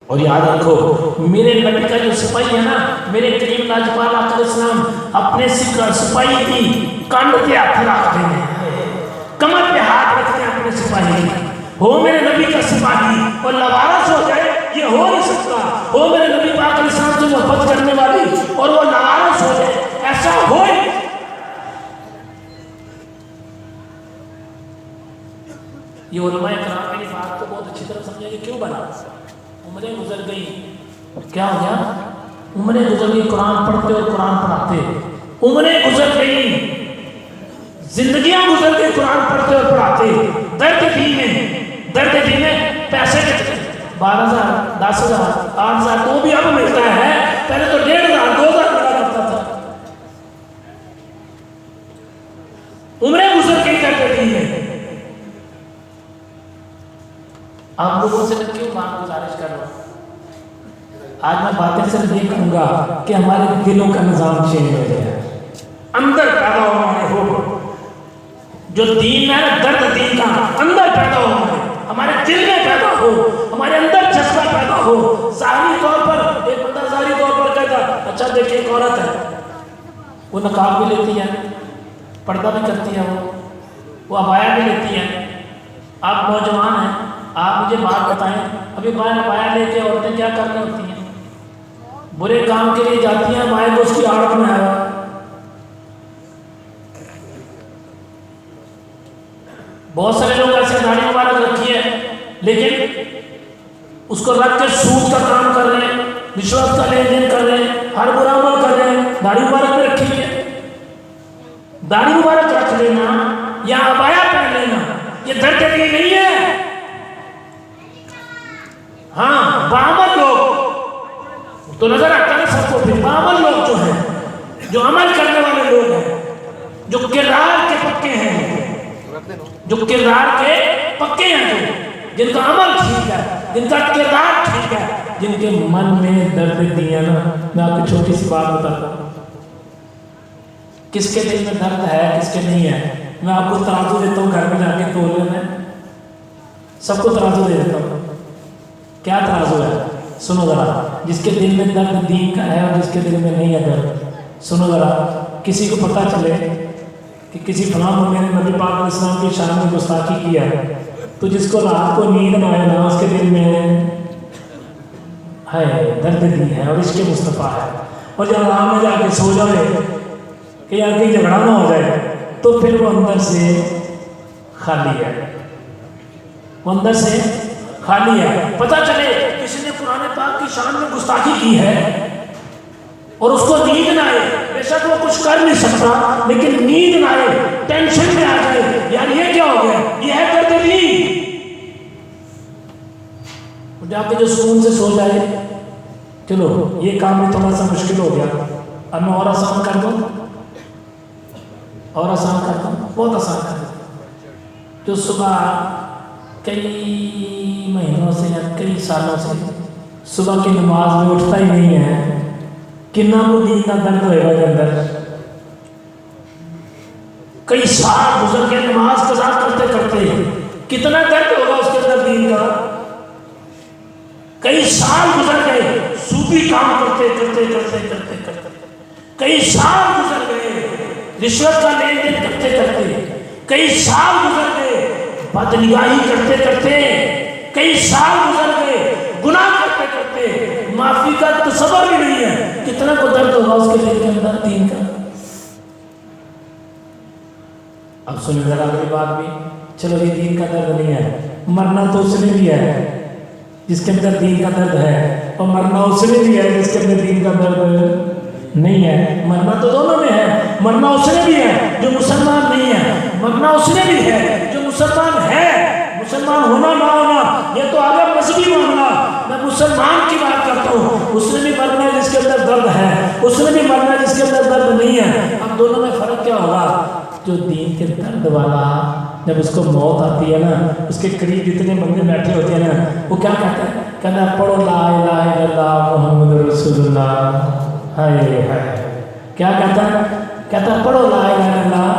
اور یاد رکھو میرے نبی کا جو سپاہی ہے نا، میرے کریم لاجپال آقا علیہ السلام اپنے سپاہی کی کانڈ پہ ہاتھ رکھتے ہیں، کمر پہ ہاتھ رکھتے ہیں اپنے سپاہی کی. ہو میرے نبی کا سپاہی اور لوارث ہو جائے، یہ ہو نہیں سکتا. ہو میرے نبی پاک علیہ السلام سے محبت کرنے والی اور وہ لوارث ہو جائے، ایسا ہو ہی نہیں. یہ علماء کرام میری بات کو بہت اچھی طرح سمجھیں گے کیوں بنا. عمریں گزر گئی، کیا ہو گیا؟ عمریں گزر گئی، قرآن پڑھتے اور قرآن پڑھاتے. عمریں گزر گئی، زندگیاں گزر گئی، قرآن پڑھتے اور پڑھاتے. درد دین میں پیسے کتنے؟ 12,000 10,000 8,000 تو بھی اب ملتا ہے، پہلے تو 1,500 2,000 ملا کرتا تھا. عمریں گزر گئی درد دین میں. آپ لوگوں سے میں کیوں بات گزارش کر رہا ہوں؟ آج میں باتیں صرف یہ کہوں گا کہ ہمارے دلوں کا نظام چینج ہو جائے، اندر پیدا ہمارے ہو جو دین ہے، درد دین کا اندر پیدا ہو، ہمارے دل میں پیدا ہو، ہمارے اندر جذبہ پیدا ہو. ظاہری طور پر ایک بندہ ظاہری طور پر کہتا اچھا دیکھیں ایک عورت ہے، وہ نقاب بھی لیتی ہے، پردہ بھی کرتی ہے، وہ عبایا بھی لیتی ہے. آپ نوجوان ہیں، آپ مجھے بات بتائیں، ابھی عبایا لے کے عورتیں کیا کرنی ہوتی ہیں؟ برے کام کے لیے جاتی ہیں، مائیں کو اس کی آڑ میں آیا. بہت سارے لوگ ایسے داڑھی مبارک رکھی ہے لیکن اس کو رکھ کے سود کا کام کر رہے ہیں، رشوت کا لین دین کر رہے ہیں، ہر برا عمل کر رہے ہیں. داڑھی مبارک میں رکھی ہے، داڑھی مبارک رکھ لینا یا عبایا پہن لینا یہ درد دین نہیں ہے. ہاں بعمل لوگ تو نظر آتا ہے سب کو، پھر بعمل لوگ جو ہیں، جو عمل کرنے والے لوگ ہیں، جو کردار کے پکے ہیں، جو کردار کے پکے ہیں، جن کا عمل ٹھیک ہے، جن کا کردار ٹھیک ہے، جن کے من میں درد دیا نا. میں آپ کو چھوٹی سی بات بتاتا ہوں، کس کے دل میں درد ہے کس کے نہیں ہے. میں آپ کو ترازو دیتا ہوں، گھر میں جا کے تول لینا، سب کو ترازو دے دیتا ہوں. کیا ترازو ہے؟ سنو ذرا. جس کے دل میں درد دین کا ہے اور جس کے دل میں نہیں ہے درد. سنو ذرا، کسی کو پتہ چلے کہ کسی فلاں بندے نے نبی پاک علیہ السلام کی شان میں گستاخی کیا ہے، تو جس کو رات کو نیند نہ آئے نا، اس کے دل میں ہے درد دین ہے اور عشق مصطفیٰ ہے. اور جب آرام میں جا کے سو جائے کہ یار کہیں جھگڑا نہ ہو جائے، تو پھر وہ اندر سے خالی ہے، وہ اندر سے خالی ہے. پتہ چلے کسی نے قرآن پاک کی شان میں گستاخی کی ہے اور اس کو نیند نہ آئے، بے شک وہ کچھ کر نہیں سکتا لیکن نیند نہ آئے، ٹینشن میں آ جائے، یار یہ کیا ہو گیا، یہ ہے درد دین. جا کے جو سکون سے سو جائے، چلو یہ کام بھی تھوڑا سا مشکل ہو گیا، اب میں اور آسان کر دوں، اور آسان کر دوں، بہت آسان کر دوں. جو صبح کئی مہینوں سے یا کئی سالوں سے صبح کی نماز میں اٹھتا ہی نہیں ہے، کتنا وہ دین کا درد ہوئے گا اندر. کئی سال گزر کے نماز قضا کرتے کرتے کتنا درد ہوگا اس کے اندر دین کا. کئی سال گزر گئے صوفی کام کرتے کرتے کرتے کرتے کرتے، کئی سال گزر گئے رشوت کا لین دین کرتے کرتے، کئی سال گزر گئے بد نگاہی کرتے کرتے، کئی سال گزر گئے گناہ کرتے کرتے، معافی کا تصور بھی نہیں ہے. کتنا کو درد ہوگا اس کے دل کے اندر دین کا. اب سنیں ذرا اگلی بات بھی. چلو یہ دین کا درد نہیں ہے، مرنا تو اس نے بھی ہے جس کے اندر دین کا درد ہے، اور مرنا اس نے بھی ہے جس کے اندر دین کا درد نہیں ہے. مرنا تو دونوں میں ہے، مرنا اس نے بھی ہے جو مسلمان نہیں ہے، مرنا اس نے بھی ہے جو مسلمان ہے. مسلمان ہونا نہ ہونا یہ تو آگے مذہبی معاملہ، میں مسلمان کی بات کرتا ہوں. اس نے بھی مرنا ہے جس کے اندر درد ہے، اس نے بھی مرنا ہے جس کے اندر درد نہیں ہے. اب دونوں میں فرق کیا ہوگا؟ جو دین کے درد والا جب اس کو موت آتی ہے نا، اس کے قریب جتنے بندے بیٹھے ہوتے ہیں نا، وہ کیا کہتے ہیں؟ کہنا پڑھو لا الہ الا اللہ محمد رسول اللہ. ہائے ہائے، کیا کہتا ہے؟ کہتا ہے پڑھو لا الہ الا اللہ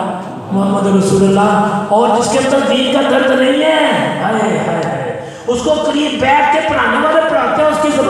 محمد رسول اللہ. اور جس کے اندر دین کا درد نہیں ہے، ہائے ہائے، اس کو قریب بیٹھ کے پڑھانے والے پڑھاتے ہیں، اس کی زبان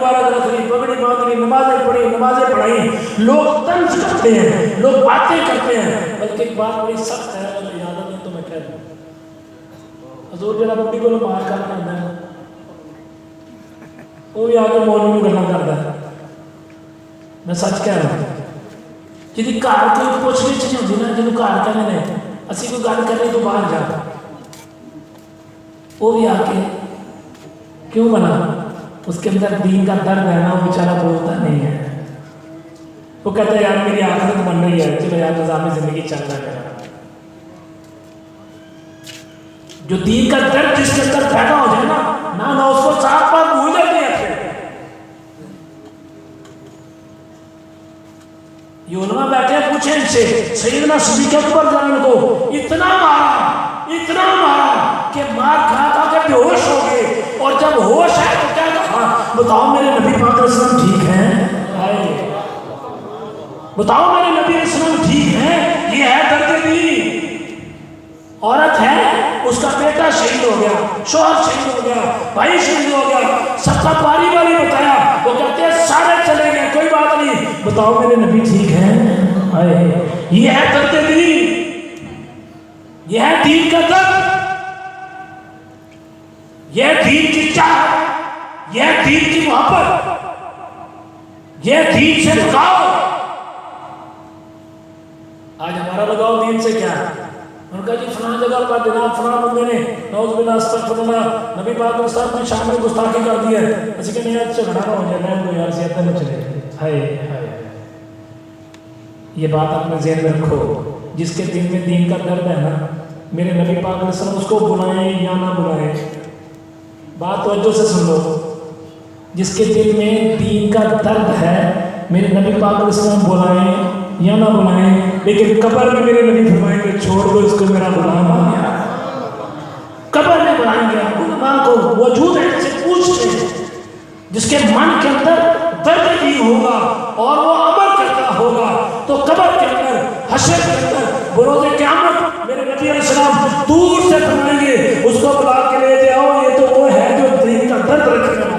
مبارک رکھ لی, پگڑی باندھ لی, نمازیں پڑھی, نمازیں پڑھائی, لوگ طنز کرتے ہیں, لوگ باتیں کرتے ہیں. بلکہ ایک بات بڑی سخت ہے, اگر اجازت ہے تو میں کہہ دوں, حضور جڑا بڈی کو مار کر کرتا ہے وہ بھی آ کے مولوی میں گلا کرتا ہے. میں سچ کہہ رہا ہوں, جی گھر کوئی پوچھ گچھ نہیں ہوتی نا, جنوب گھر کہنے نے اسی کوئی گل کرنے تو باہر جا, وہ بھی آ کے کیوں بنا, اس کے اندر دین کا درد ہے نا, وہ بیچارہ بولتا نہیں ہے. وہ کہتا ہے یار میری آخرت بن رہی ہے, چلو یار نظام زندگی چل رہا ہے. جو دین کا درد جس کے اندر پیدا ہو جائے نا نہ اس کو صاف بات بھول جاتے ہیں. یہ علماء بیٹھے ہیں, پوچھیں ان سے, سیدنا صدیق اکبر جان کو اتنا مارا کہ مار کھا کھا کے بے ہوش ہو گئے, اور جب ہوش ہے تو کیا کہا, بتاؤ میرے نبی پاک علیہ السلام ٹھیک ہیں, بتاؤ میرے نبی علیہ السلام ٹھیک ہیں. یہ ہے درد دین. عورت ہے, اس کا بیٹا شہید ہو گیا, شوہر شہید ہو گیا, بھائی شہید ہو گیا, سب کا باری باری بتایا, وہ کہتے ہیں سارے چلے گئے, کوئی بات نہیں, بتاؤ میرے نبی ٹھیک ہیں. یہ ہے درد دین, یہ ہے دین کا درد, یہ ہے دین کی چاہت, یہ ہے دین کی محبت, یہ ہے دین سے لگاؤ. آج ہمارا لگاؤ دین سے کیا ہے؟ ان کا جی فلاں جگہ پر جناب فلاں بندے نے نعوذ باللہ استغفر اللہ نبی پاک علیہ السلام نے شامل گستاخی کر دی ہے, اسی کے نیت سے جھگڑا نہ ہو جائے, میں تو یار زیادہ نہ چلے. ہائے یہ بات اپنے ذہن میں رکھو, جس کے دل میں دین کا درد ہے نا, میرے نبی پاک علیہ السلام اس کو بلائیں یا نہ بلائیں, بات توجہ سے سن لو, جس کے دل میں دین کا درد ہے میرے نبی پاک علیہ السلام بلائیں یا نہ بلائیں, لیکن قبر میں میرے نبی فرمائیں گے چھوڑ دو اس کو میرا غلام آ گیا. قبر میں بلائیں گے علماء کو وجود ہے سے پوچھتے ہیں, جس کے من کے اندر درد بھی ہوگا اور وہ عمل کرتا ہوگا, تو قبر کے اندر حشر کے اندر بروز قیامت میرے نبی علیہ السلام دور سے فرمائیں گے اس کو بلا کے لے جاؤ, یہ تو وہ ہے جو دین کا درد رکھنے والا.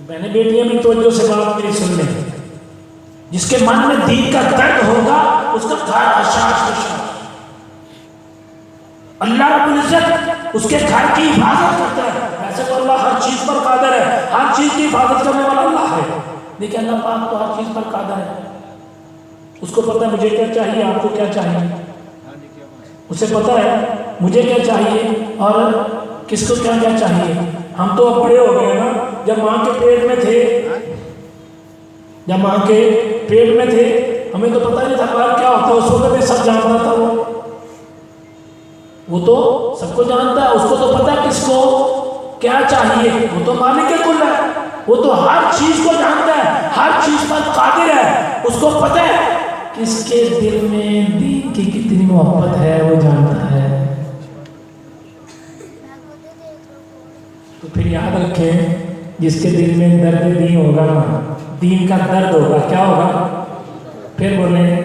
میں نے بیٹیاں بھی توجہ سے بات میری سن لیں, جس کے من میں دین کا درد ہوگا اس کا گھر حشاش. اللہ رب العزت اس کے گھر کی حفاظت کرتا ہے. ایسے تو اللہ ہر چیز پر قادر ہے, ہر چیز کی حفاظت کرنے والا اللہ ہے, لیکن اللہ پاک تو ہر چیز پر قادر ہے. اس کو پتہ ہے مجھے کیا چاہیے, آپ کو کیا چاہیے, اسے پتہ ہے مجھے کیا چاہیے اور کس کو کیا کیا چاہیے. ہم تو اب بڑے ہو گئے نا, جب ماں کے پیٹ میں تھے ہمیں تو پتہ نہیں تھا باہر کیا ہوتا ہے, اس وقت بھی سب جان رہا تھا. وہ تو سب کو جانتا ہے, اس کو تو پتہ ہے کس کو کیا چاہیے, وہ تو مالک کل ہے, وہ تو ہر چیز کو جانتا ہے, ہر چیز پر قادر ہے, اس کو پتہ ہے کس کے دل میں دین کی کتنی محبت ہے وہ جانتا ہے. تو پھر یاد رکھیں, جس کے دل میں درد دین ہوگا نا, دین کا درد ہوگا, کیا ہوگا, پھر بولیں,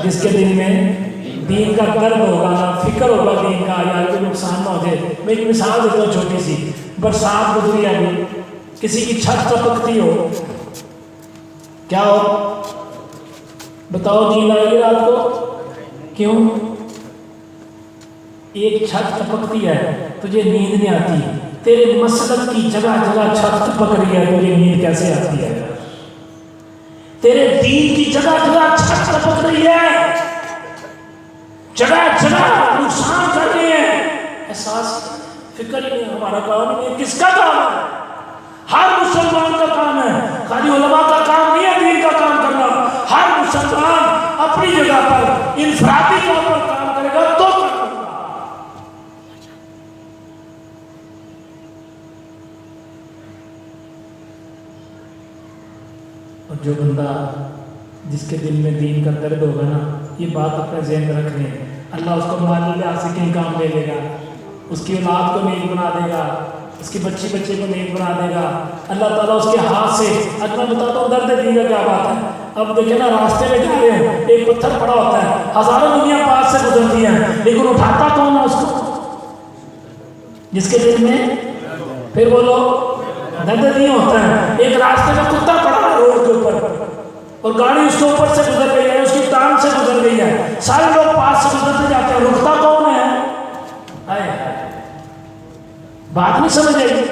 جس کے دل میں دین کا درد ہوگا نا, فکر ہوگا دین کا, یار کوئی نقصان نہ ہو جائے. میں ایک مثال دیتا ہوں چھوٹی سی, برسات گزری ابھی, کسی کی چھت ٹپکتی ہو, کیا ہو بتاؤ, نیند آئے گی رات کو, کیوں, ایک چھت ٹپکتی ہے تجھے نیند نہیں آتی, تیرے مسلک کی جگہ جگہ چھت ٹپک رہی ہے, تجھے نیند کیسے آتی ہے. تیرے دین کی جگہ جگہ چھت ٹپک رہی ہے, جگہ جگہ نقصان کر رہی ہے, احساس فکر ہی نہیں, ہمارا کام نہیں, کس کا کام ہے, ہر مسلمان کا کام ہے, خالی علماء کا کام نہیں ہے دین کا کام کرنا. ہر مسلمان اپنی جگہ پر انفرادی طور پر کام کرے گا تو اور جو بندہ جس کے دل میں دین کا درد ہوگا نا, یہ بات اپنے ذہن میں رکھ لیں, اللہ اس کو مالی لحاظ سے کہیں کام لے لے گا, اس کی اولاد کو نیک بنا دے گا, اس کی بچے کو نیک بنا دے گا. اللہ تعالیٰ اس کے ہاتھ سے, اب میں بتاتا ہوں درد دین کا کیا بات ہے, اب دیکھیں نا راستے میں جا رہے ہیں ایک پتھر پڑا ہوتا ہے ہزاروں دنیا پاس سے گزرتی ہیں لیکن اٹھاتا کون ہے اس کو؟ جس کے دل میں پھر بولو درد نہیں ہوتا ہے. ایک راستے میں کتا پڑا ہے روڈ کے اوپر اور گاڑی اس کے اوپر سے گزر گئی ہے اس کی ٹانگ سے گزر گئی ہے سارے لوگ پاس سے گزرتے جاتے ہیں رکتا کون ہے؟ بات نہیں سمجھ آئی.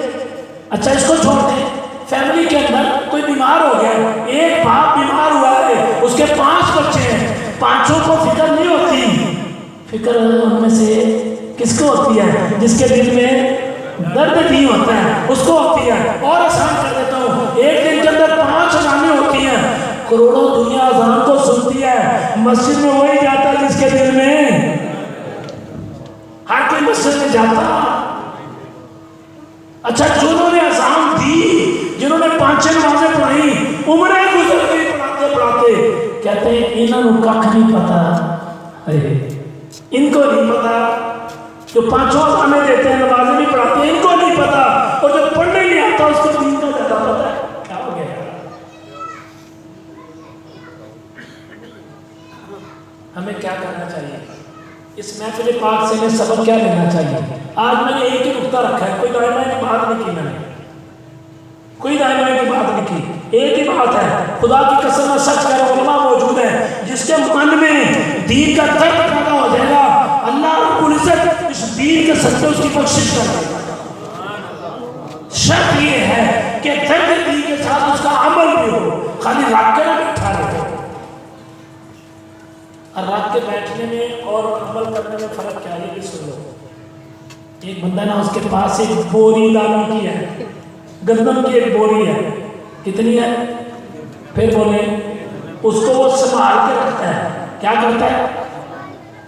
اچھا اس کو چھوڑ دیں فیملی کے اندر کوئی بیمار ہو گیا ایک باپ بیمار ہوا ہے اس کے 5 بچے ہیں پانچوں کو فکر نہیں ہوتی. فکر ان میں سے کس کو ہوتی ہے؟ جس کے دل میں درد نہیں ہوتا ہے اس کو ہوتی ہے. اور آسان کر دیتا ہوں ایک دن کے اندر 5 اذانیں ہوتی ہیں کروڑوں دنیا اذان کو سنتی ہے مسجد میں وہی جاتا ہے جس کے دل میں ہر کوئی مسجد میں جاتا. اچھا جنہوں نے اذان دی جنہوں نے 5 نمازیں پڑھی عمریں گزر گئی پڑھاتے پڑھاتے کہتے ہیں انہوں نے کھ نہیں پتا ان کو نہیں پتا جو 5 اذانیں دیتے ہیں نمازیں بھی پڑھاتے ہیں ان کو نہیں پتا اور جو پڑھنے نہیں آتا اس کو دین کا زیادہ پتا ہے. کیا ہو گیا؟ ہمیں کیا کرنا چاہیے اس محفل پاک سے ہمیں سبق کیا لینا چاہیے؟ آج میں نے ایک ہی نقطہ رکھا ہے کوئی دائمہ کی بات نہیں کی میں نے کوئی دائمہ کی بات نہیں کی ایک ہی بات ہے خدا کی قسم میں سچ کہہ رہا ہوں علماء موجود ہیں جس کے من میں دین کا درد پیدا ہو جائے گا اللہ رب العزت اس دین کے صدقے اس کی بخشش کر دے گا. شرط یہ ہے کہ درد دین کے ساتھ اس کا عمل بھی ہو خالی رکھ کے نہ بیٹھا رہے. رات کے بیٹھنے میں اور عمل کرنے میں فرق کیا ہے؟ یہ سن لو. ایک بندہ نا اس کے پاس ایک بوری دانے کی ہے گندم کی ایک بوری ہے کتنی ہے؟ پھر بولے اس کو وہ سنبھال کے رکھتا ہے. کیا کرتا ہے؟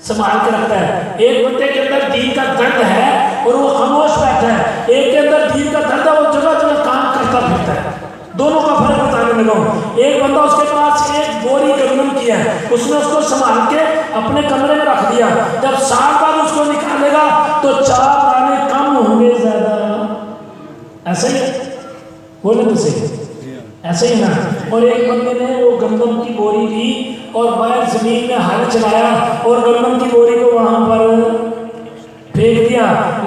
سنبھال کے رکھتا ہے. ایک بندے کے اندر دین کا درد ہے اور وہ خاموش بیٹھا ہے ایک کے اندر دین کا درد ہے وہ جگہ جگہ کام کرتا پھرتا ہے. دونوں کا فرق بتانے لگا ہوں. ایک بندہ اس کے پاس ایک بوری گندم کی ہے اس نے اس کو سنبھال کے اپنے کمرے میں رکھ دیا جب سال بعد اس کو نکالے گا تو 4 دانے کم ہوں گے زیادہ. ایسا ہی بولے تو صحیح ایسا ہی نا. اور ایک بندے نے وہ گندم کی بوری لی اور باہر زمین میں ہل چلایا اور گندم کی بوری کو وہاں پر پھینک دیا.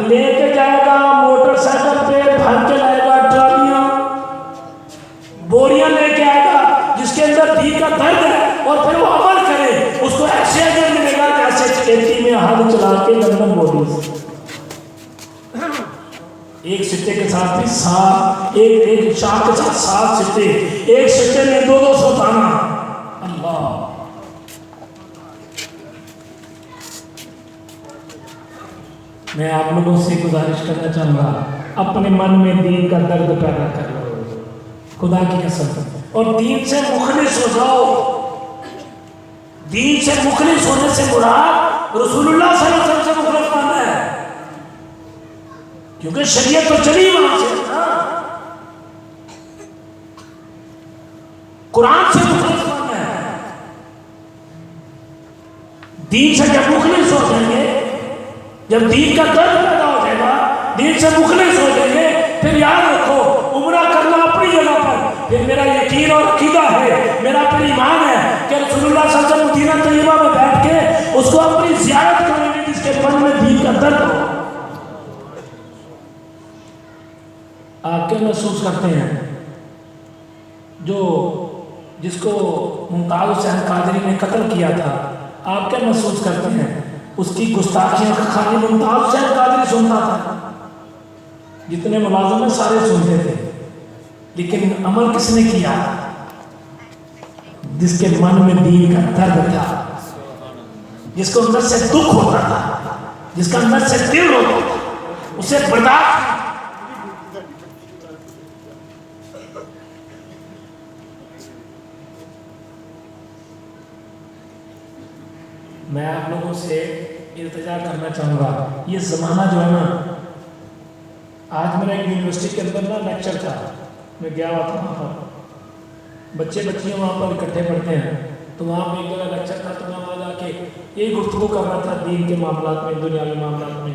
لے کے جائے گا موٹر سائیکل پہ بھر کے لائے گا ٹرالیاں بوریاں لے کے آئے گا جس کے اندر دین کا درد ہے اور پھر وہ عمل کرے اس کو ایسے اجر ملے گا جیسے کھیتی میں ہل چلا کے گندم بوری ایک سٹے کے ساتھ بھی 7 ایک شاخ کے ساتھ 7 سٹے ایک سٹے میں 200 دانا. اللہ میں آپ لوگوں سے گزارش کرنا چاہوں گا اپنے من میں دین کا درد پیدا کر لو خدا کی قسم اور دین سے مخلص ہو جاؤ. دین سے مخلص ہونے سے مراد رسول اللہ صلی اللہ علیہ وسلم سے مخلص ہونا ہے کیونکہ شریعت تو چلی وہاں سے نا. قرآن سے مخلص ہونا ہے. دین سے جب مخلص ہو جائیں گے جب دین کا درد پیدا ہو جائے گا دین سے مخلص ہو جائیں گے پھر یاد رکھو عمرہ کرنا اپنی جگہ پر پھر میرا یقین اور عقیدہ ہے میرا پھر ایمان ہے کہ رسول اللہ صلی اللہ علیہ وسلم مدینہ طیبہ میں بیٹھ کے اس کو اپنی زیارت کریں گے جس کے من میں دین کا درد ہو. آپ کیا محسوس کرتے ہیں جس کو ممتاز حسین قادری نے قتل کیا تھا آپ کیا محسوس کرتے ہیں؟ اس کی گستاخیاں خالی ممتاز حسین قادری سنتا تھا جتنے ملازم ہیں سارے سنتے تھے لیکن عمل کس نے کیا؟ جس کے من میں دین کا درد تھا جس کو اندر سے دکھ ہوتا تھا جس کا اندر سے دل ہوتا تھا اسے برداشت. میں آپ لوگوں سے التجا کرنا چاہوں گا یہ زمانہ جو ہے نا آج میرا ایک یونیورسٹی کے اندر نا لیکچر تھا میں گیا ہوا تھا وہاں پر بچے بچیاں وہاں پر اکٹھے پڑھتے ہیں تو وہاں پہ ایک جگہ لیکچر تھا تو میں وہاں جا کے یہی گفتگو کر رہا تھا دین کے معاملات میں دنیاوی معاملات میں.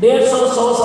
150, 100, 100,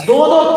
2-2,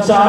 4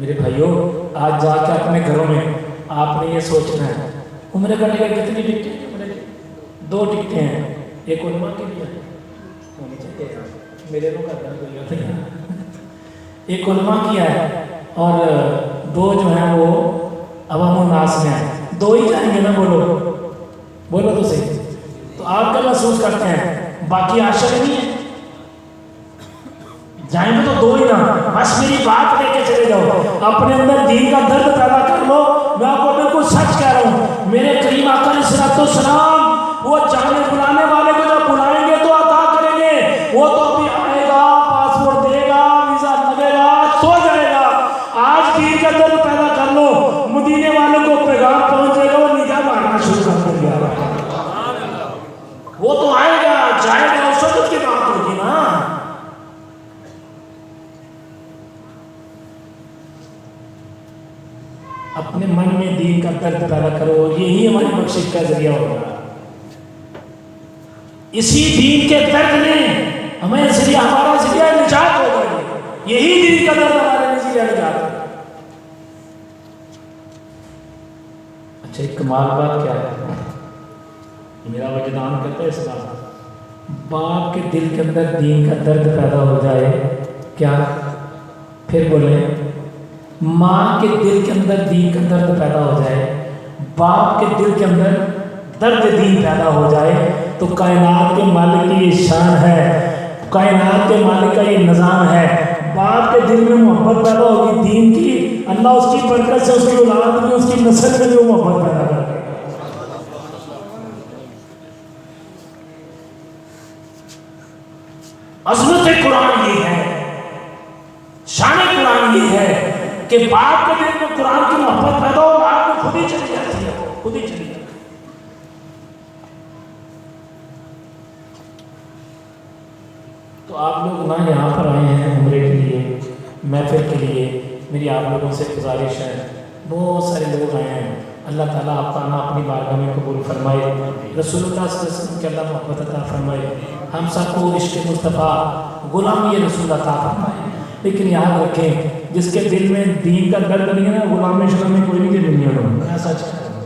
میرے بھائیوں آج جا کے اپنے گھروں میں آپ نے یہ سوچنا ہے عمرے کرنے کا کتنی ٹکٹیں ہیں؟ عمرے کی 2 ٹکٹیں ہیں، ایک علماء کے لیے ہونی چاہیے، میرے کو کرنا کوئی ہوتا ہے، ایک علماء کی ہے اور 2 جو ہیں وہ عوام الناس میں ہیں، 2 ہی جائیں گے نا، بولو تو صحیح، تو آپ کیا محسوس کرتے ہیں؟ باقی عاشق نہیں ہے، جائیں گے تو 2 ہی نا، بس میری بات لے کے چلے جاؤ، اپنے اندر دین کا درد پیدا کر لو۔ میں آپ کو بالکل سچ کہہ رہا ہوں، میرے کریم آقا علیہ الصلوۃ والسلام وہ جانے بلانے والے کو جب بلائیں گے تو عطا کریں گے، وہ تو ابھی آئے گا، پاسپورٹ دے گا، ویزا لگے گا، سو جائے گا۔ آج دین کا درد پیدا کر لو، مدینے والوں کو پیغام پہنچ جائے گا، وہ نگاہ مارنا شروع کر دے گا، وہ تو آئے گا جائے گا، اس وقت کی بات ہوگی نا۔ اپنے من میں دین کا درد پیدا کرو، یہی ہماری بخشش کا ذریعہ ہوگا۔ اسی دین کے درد نے ہمیں ذریعہ، ہمارا ذریعہ نجات ہوگا، یہی دین کا درد ہمارے ذریعہ نجات ہوگا۔ اچھا ایک کمال بات کیا ہے، میرا وجدان کہتا ہے اس بات، باپ کے دل کے اندر دین کا درد پیدا ہو جائے، کیا پھر بولیں، ماں کے دل کے اندر دین کا درد پیدا ہو جائے، باپ کے دل کے اندر درد دین پیدا ہو جائے، تو کائنات کے مالک کی یہ شان ہے، کائنات کے مالک کا یہ نظام ہے، باپ کے دل میں محبت پیدا ہوگی دین کی، اللہ اس کی برکت سے اس کی اولاد میں، اس کی نسل میں جو محبت پیدا کرے۔ عظمت قرآن یہ ہے، شان قرآن یہ ہے کہ باپ کے دل میں قرآن کی محبت پیدا ہو، آپ کو خود ہی چلی جاتی ہے، خود ہی چلی جاتی ہے۔ تو آپ لوگ نہ یہاں پر آئے ہیں عمرے کے لیے، محفل کے لیے، میری آپ لوگوں سے گزارش ہے، بہت سارے لوگ آئے ہیں، اللہ تعالیٰ آپ کا آنا اپنی بارگاہ میں قبول فرمائے، رسول اللہ صلی اللہ علیہ وسلم کے اللہ محبت عطا فرمائے، ہم سب کو عشق مصطفیٰ غلامی رسول عطا فرمائے۔ لیکن یاد رکھیں جس کے دل میں دین کا درد نہیں ہے نا، غلامی شلامی کوئی نہیں دل دنیا میں، میں سچ کہہ رہا ہوں،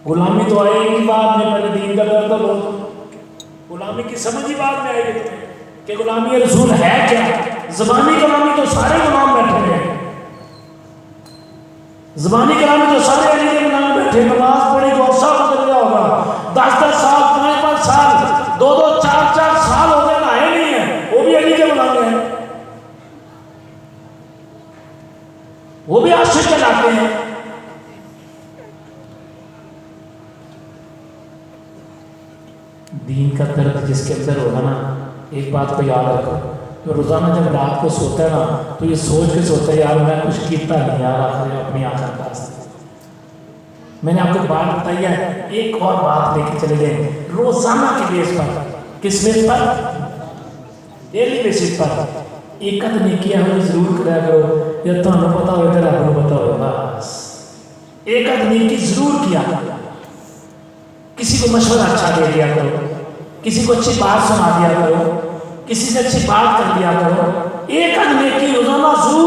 غلامی تو آئے گی بعد میں، پہلے دین کا درد ہو، غلامی کی سمجھ ہی بعد میں آئے گی تمہیں کہ غلامی رسول ہے کیا۔ زبانی غلامی تو سارے غلام بیٹھے ہیں، زبانی غلامی تو سارے علی کے غلام بیٹھے، نماز پڑھی تو عرصہ گزر گیا ہوگا، 10 سال 5 سال 2 4 سال ہو گئے نہائے نہیں ہیں، وہ بھی علی کے غلام ہیں، وہ بھی عاشق کہلاتے ہیں۔ دین کا درد جس کے اندر ہوگا نا، ایک بات کو یاد رکھو، تو روزانہ جب رات کو سوتا ہے نا تو یہ سوچ کے سوتا ہے، یار میں کچھ کیتا نہیں یار آخر اپنی آخر پاس۔ میں نے آپ کو بات بتائی ہے، ایک اور بات لے کے چلے گئے، روزانہ کے بیس پر، کس بیس پر؟ ڈیلی بیسس پر ایک قد نیکیاں ہمیں ضرور کریا کرو، یا تو ہمیں پتا ہوئے تیرا ہمیں پتا ہوئے، بس ایک قد نیکی ضرور کیا، کسی کو مشورہ اچھا دے دیا کرو، کسی کو اچھی بات سنا دیا کرو، کسی سے اچھی بات کر دیا کرو، ایک قد نیکی روزانہ ضرور